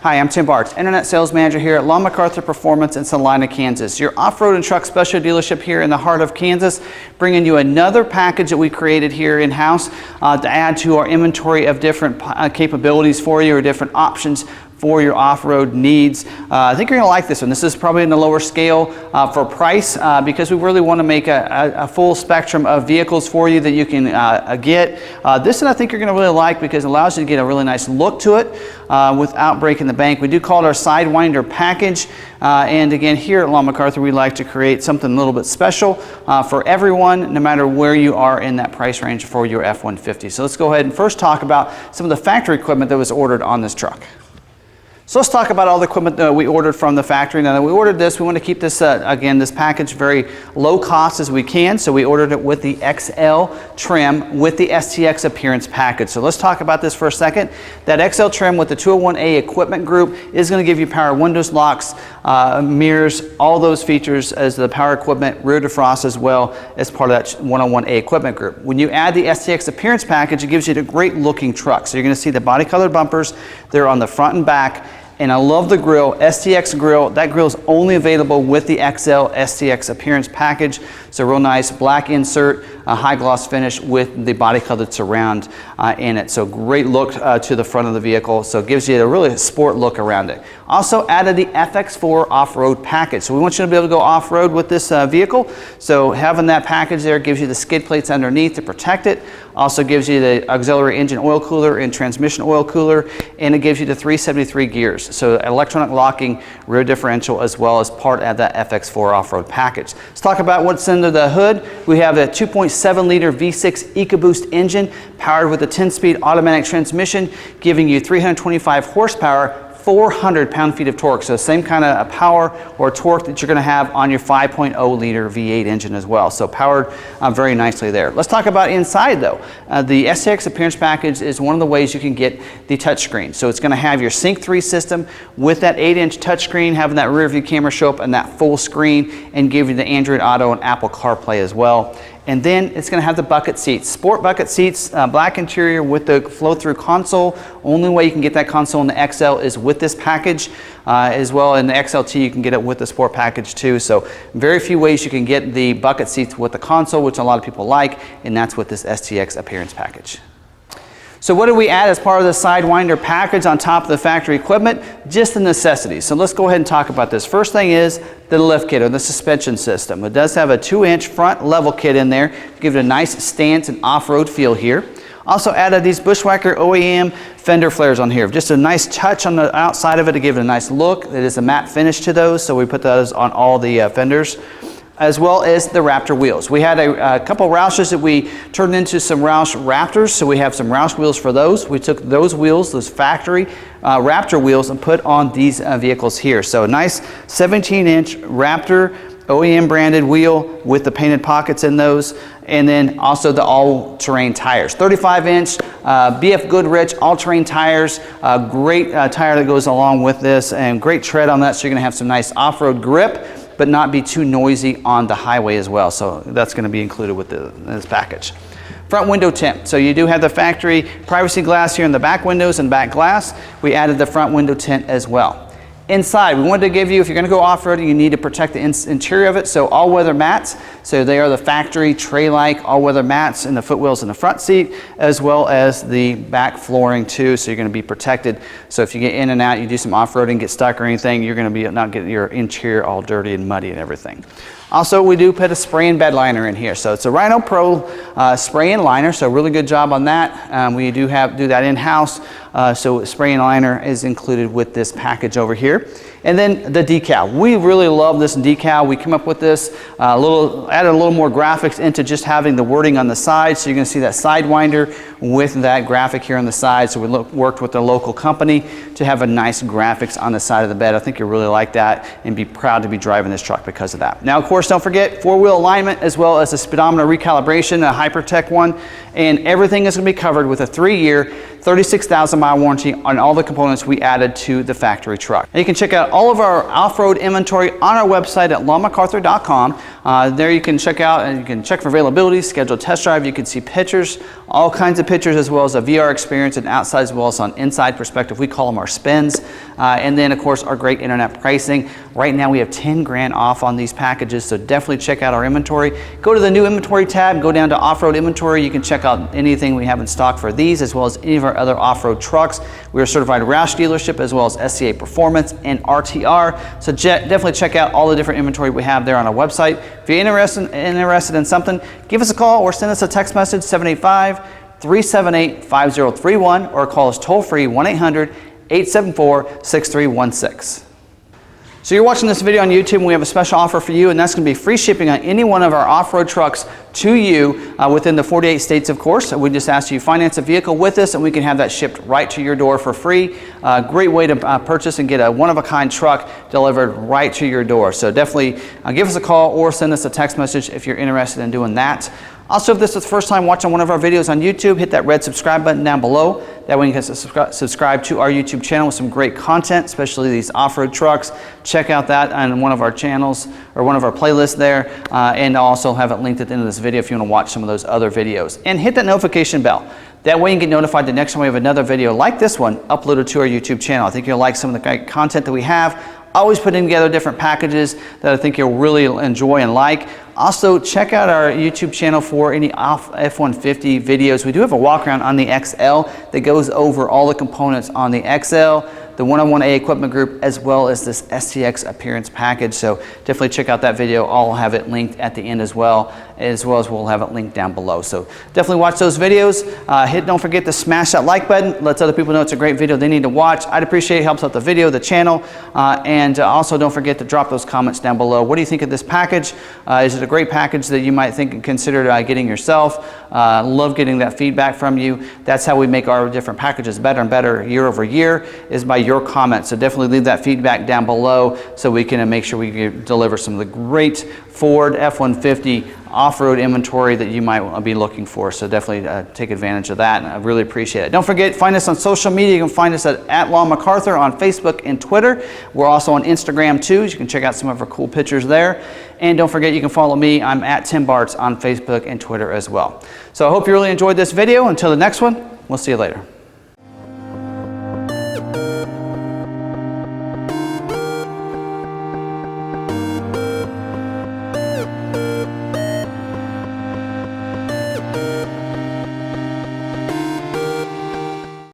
Hi, I'm Tim Bartz, Internet Sales Manager here at McArthur Performance in Salina, Kansas. Your off-road and truck special dealership here in the heart of Kansas, bringing you another package that we created here in-house to add to our inventory of different capabilities for you, or different options for your off-road needs. I think you're going to like this one. This is probably in the lower scale for price because we really want to make a full spectrum of vehicles for you that you can get. This one I think you're going to really like because it allows you to get a really nice look to it without breaking the bank. We do call it our Sidewinder package. And again, here at McArthur, we like to create something a little bit special for everyone, no matter where you are in that price range for your F-150. So let's go ahead and first talk about some of the factory equipment that was ordered on this truck. So let's talk about all the equipment that we ordered from the factory. Now that we ordered this, we want to keep this, again, this package very low cost as we can. So we ordered it with the XL trim with the STX appearance package. So let's talk about this for a second. That XL trim with the 201A equipment group is going to give you power windows, locks, mirrors, all those features as the power equipment, rear defrost as well as part of that 101A equipment group. When you add the STX appearance package, it gives you a great looking truck. So you're going to see the body colored bumpers. They're on the front and back. And I love the grille, STX grille. That grille is only available with the XL STX appearance package. So real nice black insert, a high gloss finish with the body colored surround in it. So great look to the front of the vehicle. So it gives you a really sport look around it. Also added the FX4 off-road package. So we want you to be able to go off-road with this vehicle. So having that package there gives you the skid plates underneath to protect it. Also gives you the auxiliary engine oil cooler and transmission oil cooler, and it gives you the 373 gears. So electronic locking, rear differential, as well as part of that FX4 off-road package. Let's talk about what's under the hood. We have a 2.7 liter V6 EcoBoost engine powered with a 10-speed automatic transmission, giving you 325 horsepower, 400 pound-feet of torque. So same kind of power or torque that you're going to have on your 5.0 liter V8 engine as well. So powered very nicely there. Let's talk about inside though. The STX appearance package is one of the ways you can get the touchscreen. So it's going to have your Sync 3 system with that 8-inch touchscreen, having that rear view camera show up and that full screen, and give you the Android Auto and Apple CarPlay as well. And then it's going to have the bucket seats, sport bucket seats, black interior with the flow-through console. Only way you can get that console in the XL is with this package, as well in the XLT you can get it with the sport package too. So very few ways you can get the bucket seats with the console, which a lot of people like, and that's with this STX appearance package. So what do we add as part of the Sidewinder package on top of the factory equipment? Just the necessities. So let's go ahead and talk about this. First thing is the lift kit or the suspension system. It does have a 2-inch front level kit in there to give it a nice stance and off-road feel here. Also added these Bushwhacker OEM fender flares on here. Just a nice touch on the outside of it to give it a nice look. It is a matte finish to those, so we put those on all the fenders, as well as the Raptor wheels. We had a couple Roushes that we turned into some Roush Raptors, so we have some Roush wheels for those. We took those wheels, those factory Raptor wheels, and put on these vehicles here. So a nice 17-inch Raptor OEM branded wheel with the painted pockets in those, and then also the all-terrain tires. 35-inch BF Goodrich all-terrain tires, great tire that goes along with this, and great tread on that, so you're gonna have some nice off-road grip, but not be too noisy on the highway as well. So that's going to be included with this package. Front window tint. So you do have the factory privacy glass here in the back windows and back glass. We added the front window tint as well. Inside, we wanted to give you, if you're going to go off-roading, you need to protect the interior of it. So all-weather mats. So they are the factory tray-like all-weather mats in the footwells in the front seat, as well as the back flooring too. So you're going to be protected. So if you get in and out, you do some off-roading, get stuck or anything, you're going to be not getting your interior all dirty and muddy and everything. Also, we do put a spray and bed liner in here. So it's a Rhino Pro spray and liner, so really good job on that. We do that in-house, so spray and liner is included with this package over here. And then the decal. We really love this decal. We come up with this, added a little more graphics into just having the wording on the side. So you're going to see that Sidewinder with that graphic here on the side. So we worked with a local company to have a nice graphics on the side of the bed. I think you'll really like that and be proud to be driving this truck because of that. Now, of course, don't forget 4-wheel alignment as well as a speedometer recalibration, a Hypertech one, and everything is going to be covered with a 3-year, 36,000 mile warranty on all the components we added to the factory truck. And you can check out all of our off-road inventory on our website at lawmcarthur.com. There you can check out and you can check for availability, schedule a test drive. You can see pictures, all kinds of pictures, as well as a VR experience and outside as well as on inside perspective. We call them our spins. And then of course our great internet pricing. Right now we have 10 grand off on these packages, so definitely check out our inventory. Go to the new inventory tab, go down to off-road inventory. You can check out anything we have in stock for these as well as any of our other off-road trucks. We are a certified Roush dealership as well as SCA Performance and RTR. So definitely check out all the different inventory we have there on our website. If you're interested in something, give us a call or send us a text message 785-378-5031 or call us toll free 1-800-874-6316. So you're watching this video on YouTube and we have a special offer for you, and that's going to be free shipping on any one of our off-road trucks to you within the 48 states, of course. We just ask you finance a vehicle with us and we can have that shipped right to your door for free. Great way to purchase and get a one-of-a-kind truck delivered right to your door. So definitely give us a call or send us a text message if you're interested in doing that. Also, if this is the first time watching one of our videos on YouTube, hit that red subscribe button down below. That way you can subscribe to our YouTube channel with some great content, especially these off-road trucks. Check out that on one of our channels or one of our playlists there. And I'll also have it linked at the end of this video if you want to watch some of those other videos. And hit that notification bell. That way you can get notified the next time we have another video like this one uploaded to our YouTube channel. I think you'll like some of the great content that we have. Always putting together different packages that I think you'll really enjoy and like. Also, check out our YouTube channel for any F-150 videos. We do have a walk around on the XL that goes over all the components on the XL, the 101A equipment group, as well as this STX appearance package. So definitely check out that video. I'll have it linked at the end as well as we'll have it linked down below. So definitely watch those videos. Don't forget to smash that like button. Let other people know it's a great video they need to watch. I'd appreciate it. Helps out the video, the channel. And also don't forget to drop those comments down below. What do you think of this package? Is it a great package that you might think and consider getting yourself? Love getting that feedback from you. That's how we make our different packages better and better year over year, is by your comments. So definitely leave that feedback down below so we can make sure we can deliver some of the great Ford F-150 off-road inventory that you might be looking for. So definitely take advantage of that, and I really appreciate it. Don't forget, find us on social media. You can find us at @LawMcArthur on Facebook and Twitter. We're also on Instagram too. You can check out some of our cool pictures there. And don't forget, you can follow me. I'm at Tim Bartz on Facebook and Twitter as well. So I hope you really enjoyed this video. Until the next one, we'll see you later.